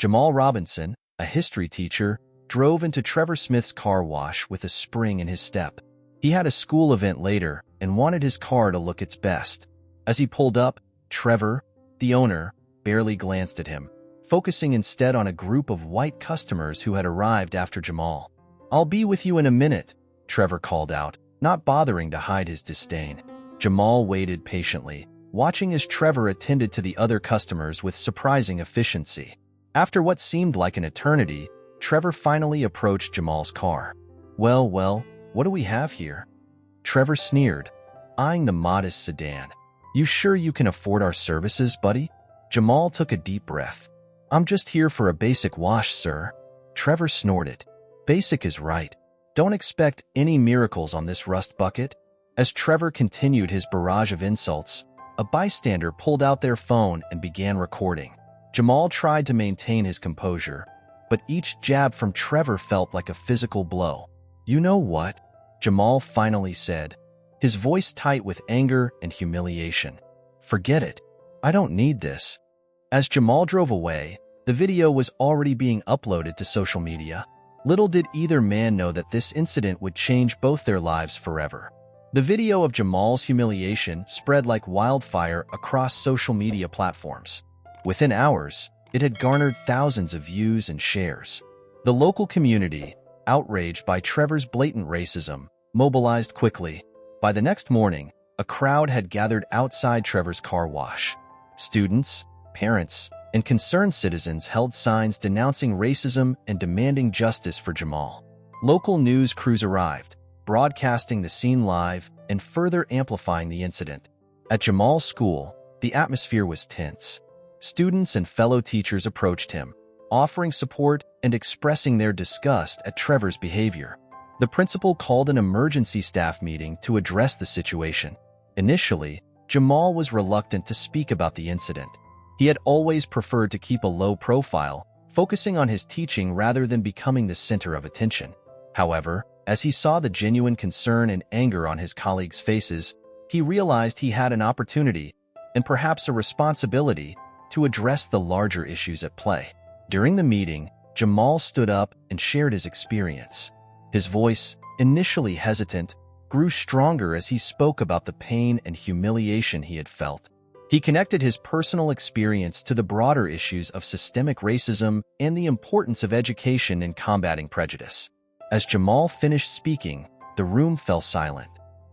Jamal Robinson, a history teacher, drove into Trevor Smith's car wash with a spring in his step. He had a school event later and wanted his car to look its best. As he pulled up, Trevor, the owner, barely glanced at him, focusing instead on a group of white customers who had arrived after Jamal. "I'll be with you in a minute," Trevor called out, not bothering to hide his disdain. Jamal waited patiently, watching as Trevor attended to the other customers with surprising efficiency. After what seemed like an eternity, Trevor finally approached Jamal's car. Well, what do we have here?" Trevor sneered, eyeing the modest sedan. "You sure you can afford our services, buddy?" Jamal took a deep breath. "I'm just here for a basic wash, sir." Trevor snorted. "Basic is right. Don't expect any miracles on this rust bucket." As Trevor continued his barrage of insults, a bystander pulled out their phone and began recording. Jamal tried to maintain his composure, but each jab from Trevor felt like a physical blow. "You know what?" Jamal finally said, his voice tight with anger and humiliation. "Forget it. I don't need this." As Jamal drove away, the video was already being uploaded to social media. Little did either man know that this incident would change both their lives forever. The video of Jamal's humiliation spread like wildfire across social media platforms. Within hours, it had garnered thousands of views and shares. The local community, outraged by Trevor's blatant racism, mobilized quickly. By the next morning, a crowd had gathered outside Trevor's car wash. Students, parents, and concerned citizens held signs denouncing racism and demanding justice for Jamal. Local news crews arrived, broadcasting the scene live and further amplifying the incident. At Jamal's school, the atmosphere was tense. Students and fellow teachers approached him, offering support and expressing their disgust at Trevor's behavior. The principal called an emergency staff meeting to address the situation. Initially, Jamal was reluctant to speak about the incident. He had always preferred to keep a low profile, focusing on his teaching rather than becoming the center of attention. However, as he saw the genuine concern and anger on his colleagues' faces, he realized he had an opportunity, and perhaps a responsibility, to address the larger issues at play. During the meeting, Jamal stood up and shared his experience. His voice, initially hesitant, grew stronger as he spoke about the pain and humiliation he had felt. He connected his personal experience to the broader issues of systemic racism and the importance of education in combating prejudice. As Jamal finished speaking, the room fell silent.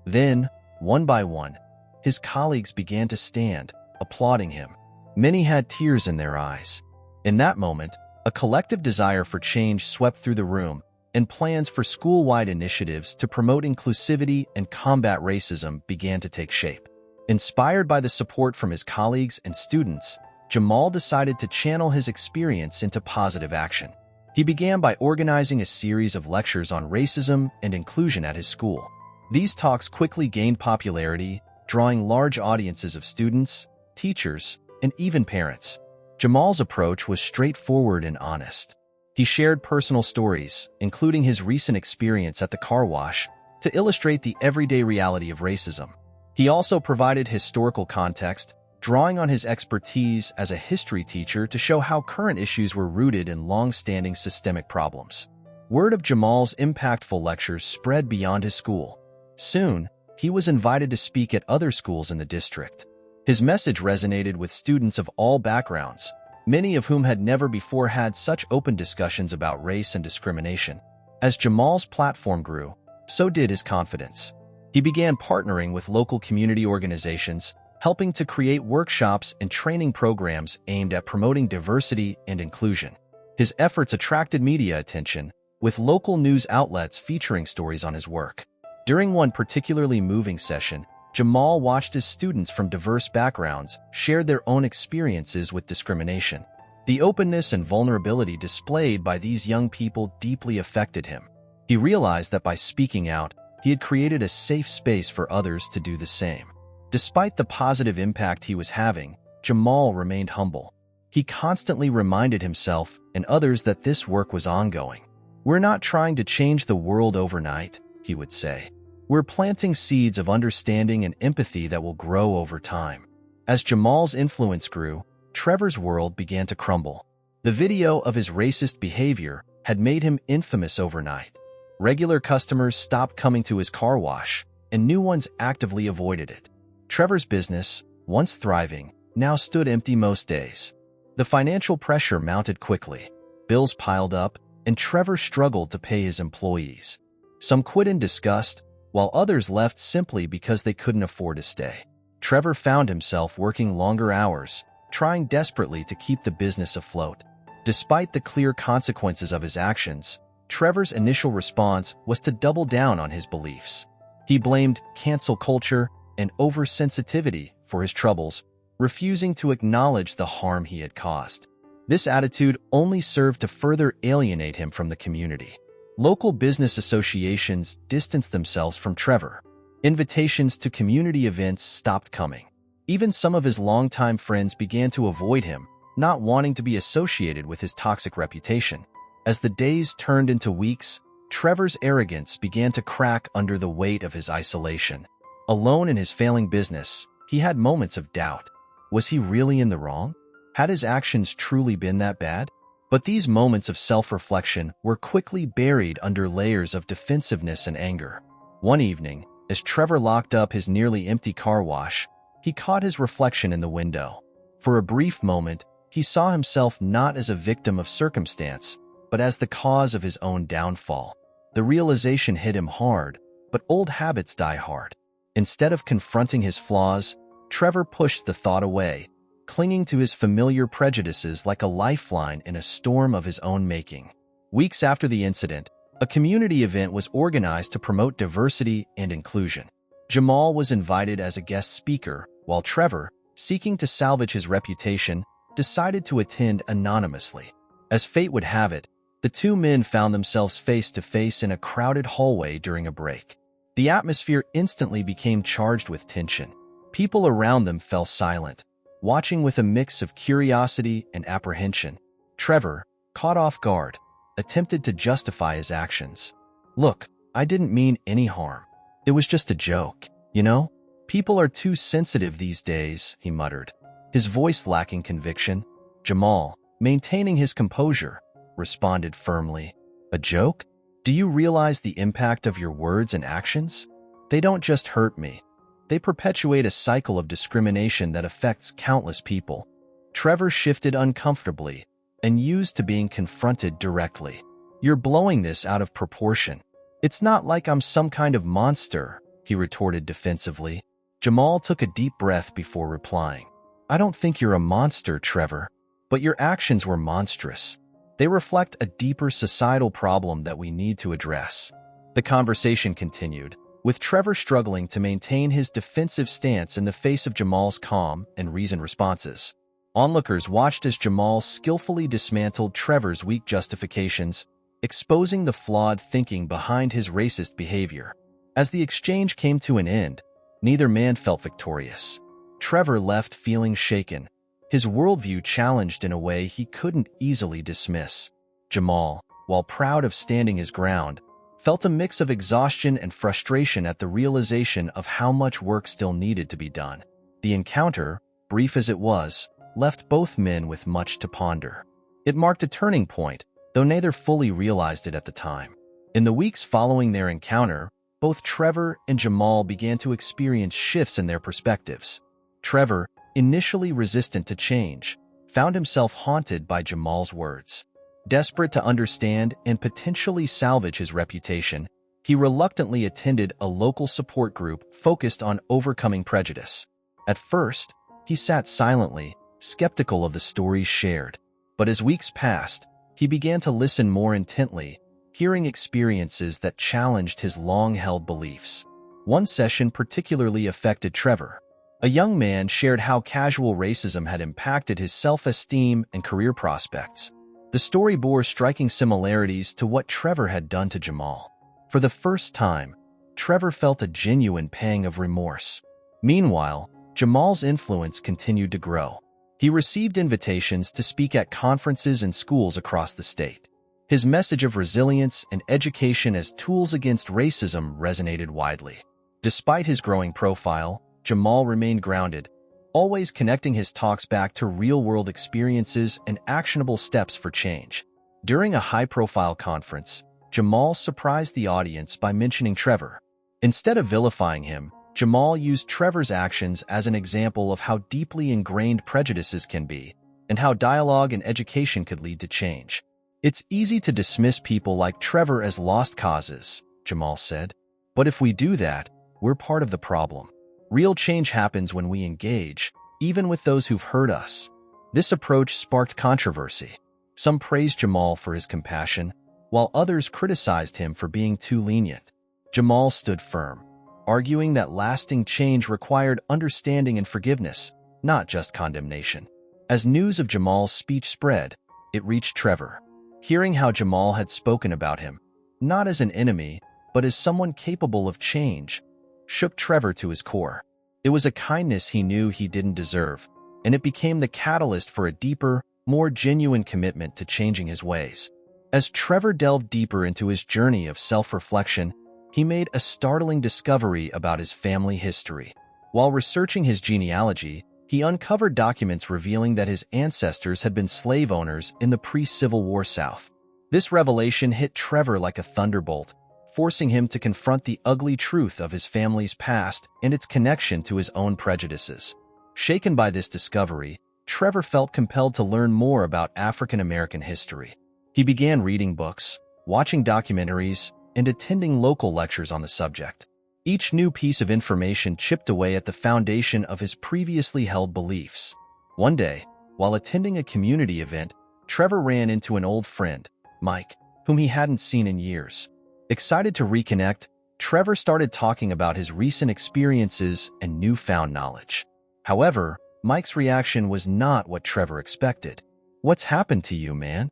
Then, one by one, his colleagues began to stand, applauding him. Many had tears in their eyes. In that moment, a collective desire for change swept through the room, and plans for school-wide initiatives to promote inclusivity and combat racism began to take shape. Inspired by the support from his colleagues and students, Jamal decided to channel his experience into positive action. He began by organizing a series of lectures on racism and inclusion at his school. These talks quickly gained popularity, drawing large audiences of students, teachers, and even parents. Jamal's approach was straightforward and honest. He shared personal stories, including his recent experience at the car wash, to illustrate the everyday reality of racism. He also provided historical context, drawing on his expertise as a history teacher to show how current issues were rooted in long-standing systemic problems. Word of Jamal's impactful lectures spread beyond his school. Soon, he was invited to speak at other schools in the district. His message resonated with students of all backgrounds, many of whom had never before had such open discussions about race and discrimination. As Jamal's platform grew, so did his confidence. He began partnering with local community organizations, helping to create workshops and training programs aimed at promoting diversity and inclusion. His efforts attracted media attention, with local news outlets featuring stories on his work. During one particularly moving session, Jamal watched as students from diverse backgrounds shared their own experiences with discrimination. The openness and vulnerability displayed by these young people deeply affected him. He realized that by speaking out, he had created a safe space for others to do the same. Despite the positive impact he was having, Jamal remained humble. He constantly reminded himself and others that this work was ongoing. "We're not trying to change the world overnight," he would say. "We're planting seeds of understanding and empathy that will grow over time." As Jamal's influence grew, Trevor's world began to crumble. The video of his racist behavior had made him infamous overnight. Regular customers stopped coming to his car wash, and new ones actively avoided it. Trevor's business, once thriving, now stood empty most days. The financial pressure mounted quickly. Bills piled up, and Trevor struggled to pay his employees. Some quit in disgust, while others left simply because they couldn't afford to stay. Trevor found himself working longer hours, trying desperately to keep the business afloat. Despite the clear consequences of his actions, Trevor's initial response was to double down on his beliefs. He blamed cancel culture and oversensitivity for his troubles, refusing to acknowledge the harm he had caused. This attitude only served to further alienate him from the community. Local business associations distanced themselves from Trevor. Invitations to community events stopped coming. Even some of his longtime friends began to avoid him, not wanting to be associated with his toxic reputation. As the days turned into weeks, Trevor's arrogance began to crack under the weight of his isolation. Alone in his failing business, he had moments of doubt. Was he really in the wrong? Had his actions truly been that bad? But these moments of self-reflection were quickly buried under layers of defensiveness and anger. One evening, as Trevor locked up his nearly empty car wash, he caught his reflection in the window. For a brief moment, he saw himself not as a victim of circumstance, but as the cause of his own downfall. The realization hit him hard, but old habits die hard. Instead of confronting his flaws, Trevor pushed the thought away, clinging to his familiar prejudices like a lifeline in a storm of his own making. Weeks after the incident, a community event was organized to promote diversity and inclusion. Jamal was invited as a guest speaker, while Trevor, seeking to salvage his reputation, decided to attend anonymously. As fate would have it, the two men found themselves face to face in a crowded hallway during a break. The atmosphere instantly became charged with tension. People around them fell silent, watching with a mix of curiosity and apprehension. Trevor, caught off guard, attempted to justify his actions. "Look, I didn't mean any harm. It was just a joke, you know? People are too sensitive these days," he muttered, his voice lacking conviction. Jamal, maintaining his composure, responded firmly. "A joke? Do you realize the impact of your words and actions? They don't just hurt me. They perpetuate a cycle of discrimination that affects countless people." Trevor shifted uncomfortably and used to being confronted directly. "You're blowing this out of proportion. It's not like I'm some kind of monster," he retorted defensively. Jamal took a deep breath before replying. "I don't think you're a monster, Trevor, but your actions were monstrous. They reflect a deeper societal problem that we need to address." The conversation continued, with Trevor struggling to maintain his defensive stance in the face of Jamal's calm and reasoned responses. Onlookers watched as Jamal skillfully dismantled Trevor's weak justifications, exposing the flawed thinking behind his racist behavior. As the exchange came to an end, neither man felt victorious. Trevor left feeling shaken, his worldview challenged in a way he couldn't easily dismiss. Jamal, while proud of standing his ground, felt a mix of exhaustion and frustration at the realization of how much work still needed to be done. The encounter, brief as it was, left both men with much to ponder. It marked a turning point, though neither fully realized it at the time. In the weeks following their encounter, both Trevor and Jamal began to experience shifts in their perspectives. Trevor, initially resistant to change, found himself haunted by Jamal's words. Desperate to understand and potentially salvage his reputation, he reluctantly attended a local support group focused on overcoming prejudice. At first, he sat silently, skeptical of the stories shared. But as weeks passed, he began to listen more intently, hearing experiences that challenged his long-held beliefs. One session particularly affected Trevor. A young man shared how casual racism had impacted his self-esteem and career prospects. The story bore striking similarities to what Trevor had done to Jamal. For the first time, Trevor felt a genuine pang of remorse. Meanwhile, Jamal's influence continued to grow. He received invitations to speak at conferences and schools across the state. His message of resilience and education as tools against racism resonated widely. Despite his growing profile, Jamal remained grounded, always connecting his talks back to real-world experiences and actionable steps for change. During a high-profile conference, Jamal surprised the audience by mentioning Trevor. Instead of vilifying him, Jamal used Trevor's actions as an example of how deeply ingrained prejudices can be and how dialogue and education could lead to change. "It's easy to dismiss people like Trevor as lost causes," Jamal said. "But if we do that, we're part of the problem. Real change happens when we engage, even with those who've hurt us." This approach sparked controversy. Some praised Jamal for his compassion, while others criticized him for being too lenient. Jamal stood firm, arguing that lasting change required understanding and forgiveness, not just condemnation. As news of Jamal's speech spread, it reached Trevor. Hearing how Jamal had spoken about him, not as an enemy, but as someone capable of change, shook Trevor to his core. It was a kindness he knew he didn't deserve, and it became the catalyst for a deeper, more genuine commitment to changing his ways. As Trevor delved deeper into his journey of self-reflection, he made a startling discovery about his family history. While researching his genealogy, he uncovered documents revealing that his ancestors had been slave owners in the pre-Civil War South. This revelation hit Trevor like a thunderbolt, forcing him to confront the ugly truth of his family's past and its connection to his own prejudices. Shaken by this discovery, Trevor felt compelled to learn more about African American history. He began reading books, watching documentaries, and attending local lectures on the subject. Each new piece of information chipped away at the foundation of his previously held beliefs. One day, while attending a community event, Trevor ran into an old friend, Mike, whom he hadn't seen in years. Excited to reconnect, Trevor started talking about his recent experiences and newfound knowledge. However, Mike's reaction was not what Trevor expected. "What's happened to you, man?"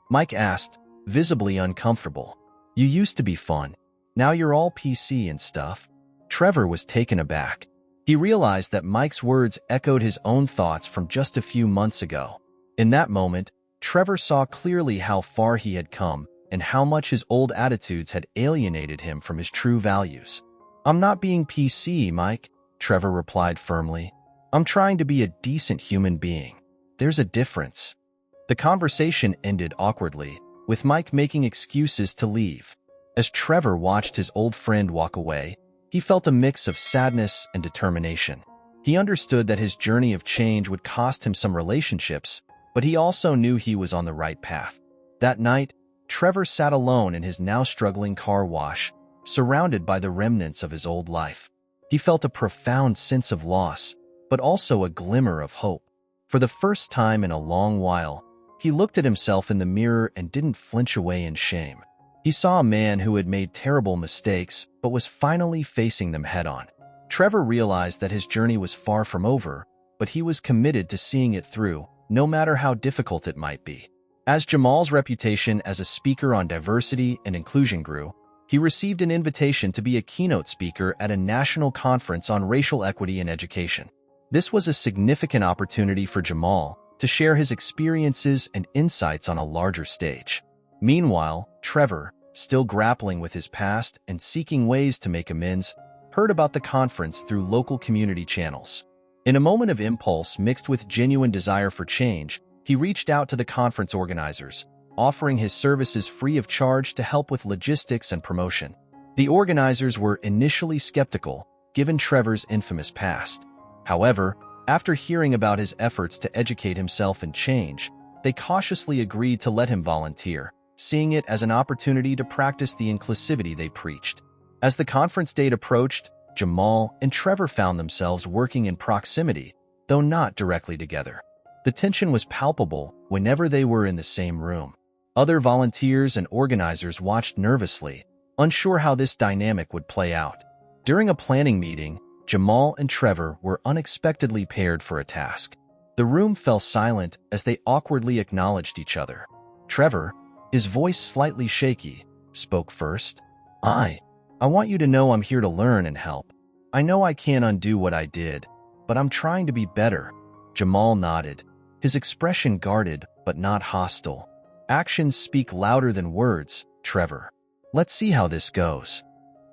Mike asked, visibly uncomfortable. "You used to be fun. Now you're all PC and stuff." Trevor was taken aback. He realized that Mike's words echoed his own thoughts from just a few months ago. In that moment, Trevor saw clearly how far he had come and how much his old attitudes had alienated him from his true values. "I'm not being PC, Mike," Trevor replied firmly. "I'm trying to be a decent human being. There's a difference." The conversation ended awkwardly, with Mike making excuses to leave. As Trevor watched his old friend walk away, he felt a mix of sadness and determination. He understood that his journey of change would cost him some relationships, but he also knew he was on the right path. That night, Trevor sat alone in his now struggling car wash, surrounded by the remnants of his old life. He felt a profound sense of loss, but also a glimmer of hope. For the first time in a long while, he looked at himself in the mirror and didn't flinch away in shame. He saw a man who had made terrible mistakes, but was finally facing them head-on. Trevor realized that his journey was far from over, but he was committed to seeing it through, no matter how difficult it might be. As Jamal's reputation as a speaker on diversity and inclusion grew, he received an invitation to be a keynote speaker at a national conference on racial equity in education. This was a significant opportunity for Jamal to share his experiences and insights on a larger stage. Meanwhile, Trevor, still grappling with his past and seeking ways to make amends, heard about the conference through local community channels. In a moment of impulse mixed with genuine desire for change, he reached out to the conference organizers, offering his services free of charge to help with logistics and promotion. The organizers were initially skeptical, given Trevor's infamous past. However, after hearing about his efforts to educate himself and change, they cautiously agreed to let him volunteer, seeing it as an opportunity to practice the inclusivity they preached. As the conference date approached, Jamal and Trevor found themselves working in proximity, though not directly together. The tension was palpable whenever they were in the same room. Other volunteers and organizers watched nervously, unsure how this dynamic would play out. During a planning meeting, Jamal and Trevor were unexpectedly paired for a task. The room fell silent as they awkwardly acknowledged each other. Trevor, his voice slightly shaky, spoke first. I want you to know I'm here to learn and help. I know I can't undo what I did, but I'm trying to be better." Jamal nodded, his expression guarded but not hostile. "Actions speak louder than words, Trevor. Let's see how this goes."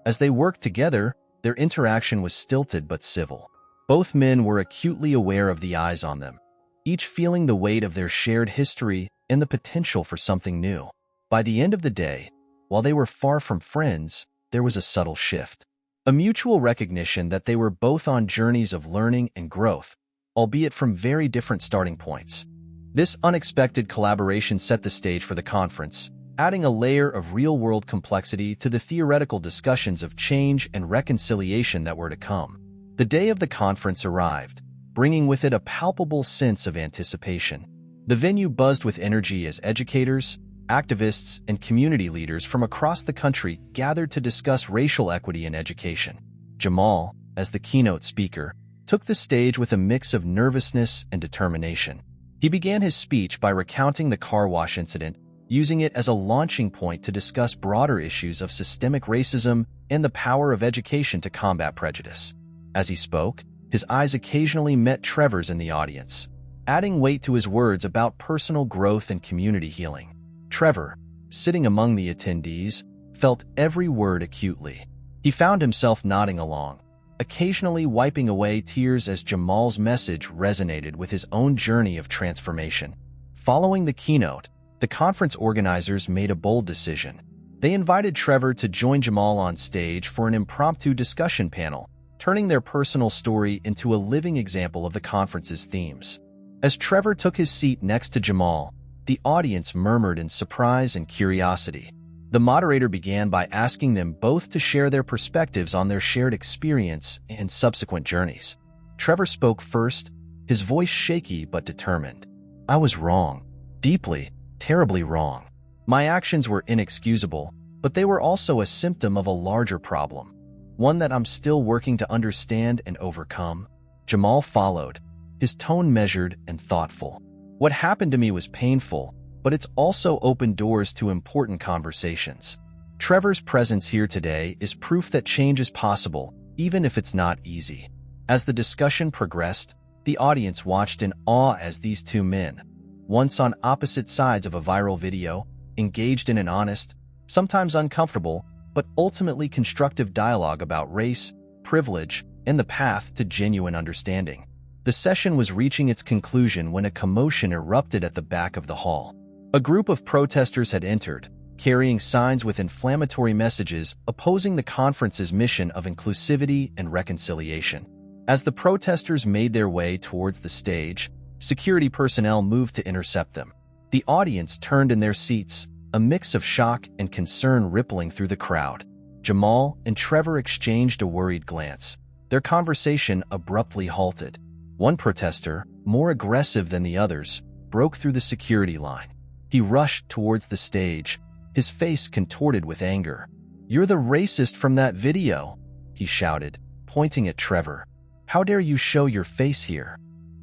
As they worked together, their interaction was stilted but civil. Both men were acutely aware of the eyes on them, each feeling the weight of their shared history and the potential for something new. By the end of the day, while they were far from friends, there was a subtle shift. A mutual recognition that they were both on journeys of learning and growth, albeit from very different starting points. This unexpected collaboration set the stage for the conference, adding a layer of real-world complexity to the theoretical discussions of change and reconciliation that were to come. The day of the conference arrived, bringing with it a palpable sense of anticipation. The venue buzzed with energy as educators, activists, and community leaders from across the country gathered to discuss racial equity in education. Jamal, as the keynote speaker, took the stage with a mix of nervousness and determination. He began his speech by recounting the car wash incident, using it as a launching point to discuss broader issues of systemic racism and the power of education to combat prejudice. As he spoke, his eyes occasionally met Trevor's in the audience, adding weight to his words about personal growth and community healing. Trevor, sitting among the attendees, felt every word acutely. He found himself nodding along, occasionally wiping away tears as Jamal's message resonated with his own journey of transformation. Following the keynote, the conference organizers made a bold decision. They invited Trevor to join Jamal on stage for an impromptu discussion panel, turning their personal story into a living example of the conference's themes. As Trevor took his seat next to Jamal, the audience murmured in surprise and curiosity. The moderator began by asking them both to share their perspectives on their shared experience and subsequent journeys. Trevor spoke first, his voice shaky but determined. "I was wrong. Deeply, terribly wrong. My actions were inexcusable, but they were also a symptom of a larger problem, one that I'm still working to understand and overcome." Jamal followed, his tone measured and thoughtful. "What happened to me was painful, but it's also opened doors to important conversations. Trevor's presence here today is proof that change is possible, even if it's not easy." As the discussion progressed, the audience watched in awe as these two men, once on opposite sides of a viral video, engaged in an honest, sometimes uncomfortable, but ultimately constructive dialogue about race, privilege, and the path to genuine understanding. The session was reaching its conclusion when a commotion erupted at the back of the hall. A group of protesters had entered, carrying signs with inflammatory messages opposing the conference's mission of inclusivity and reconciliation. As the protesters made their way towards the stage, security personnel moved to intercept them. The audience turned in their seats, a mix of shock and concern rippling through the crowd. Jamal and Trevor exchanged a worried glance. Their conversation abruptly halted. One protester, more aggressive than the others, broke through the security line. He rushed towards the stage, his face contorted with anger. "You're the racist from that video," he shouted, pointing at Trevor. "How dare you show your face here?"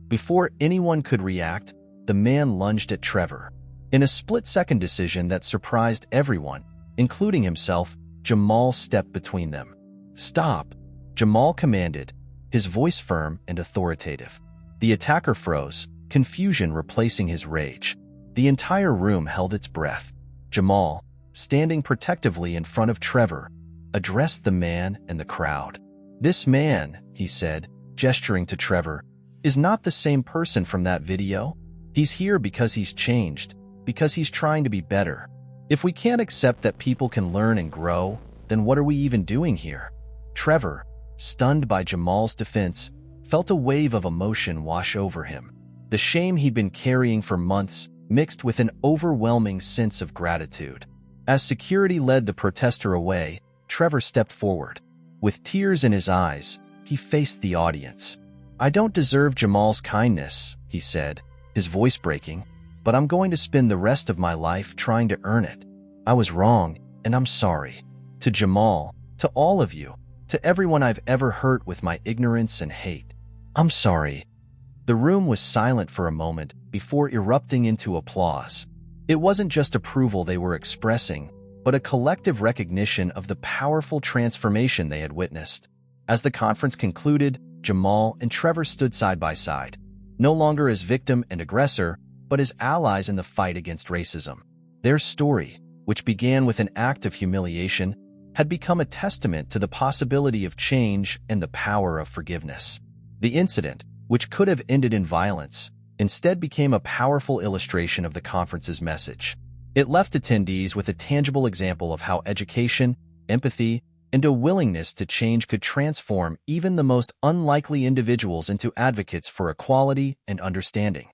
Before anyone could react, the man lunged at Trevor. In a split-second decision that surprised everyone, including himself, Jamal stepped between them. "Stop," Jamal commanded, his voice firm and authoritative. The attacker froze, confusion replacing his rage. The entire room held its breath. Jamal, standing protectively in front of Trevor, addressed the man and the crowd. "This man," he said, gesturing to Trevor, "is not the same person from that video. He's here because he's changed, because he's trying to be better. If we can't accept that people can learn and grow, then what are we even doing here?" Trevor, stunned by Jamal's defense, felt a wave of emotion wash over him. The shame he'd been carrying for months mixed with an overwhelming sense of gratitude. As security led the protester away, Trevor stepped forward. With tears in his eyes, he faced the audience. "I don't deserve Jamal's kindness," he said, his voice breaking, "but I'm going to spend the rest of my life trying to earn it. I was wrong, and I'm sorry. To Jamal, to all of you, to everyone I've ever hurt with my ignorance and hate, I'm sorry." The room was silent for a moment before erupting into applause. It wasn't just approval they were expressing, but a collective recognition of the powerful transformation they had witnessed. As the conference concluded, Jamal and Trevor stood side by side, no longer as victim and aggressor, but as allies in the fight against racism. Their story, which began with an act of humiliation, had become a testament to the possibility of change and the power of forgiveness. The incident, which could have ended in violence, instead became a powerful illustration of the conference's message. It left attendees with a tangible example of how education, empathy, and a willingness to change could transform even the most unlikely individuals into advocates for equality and understanding.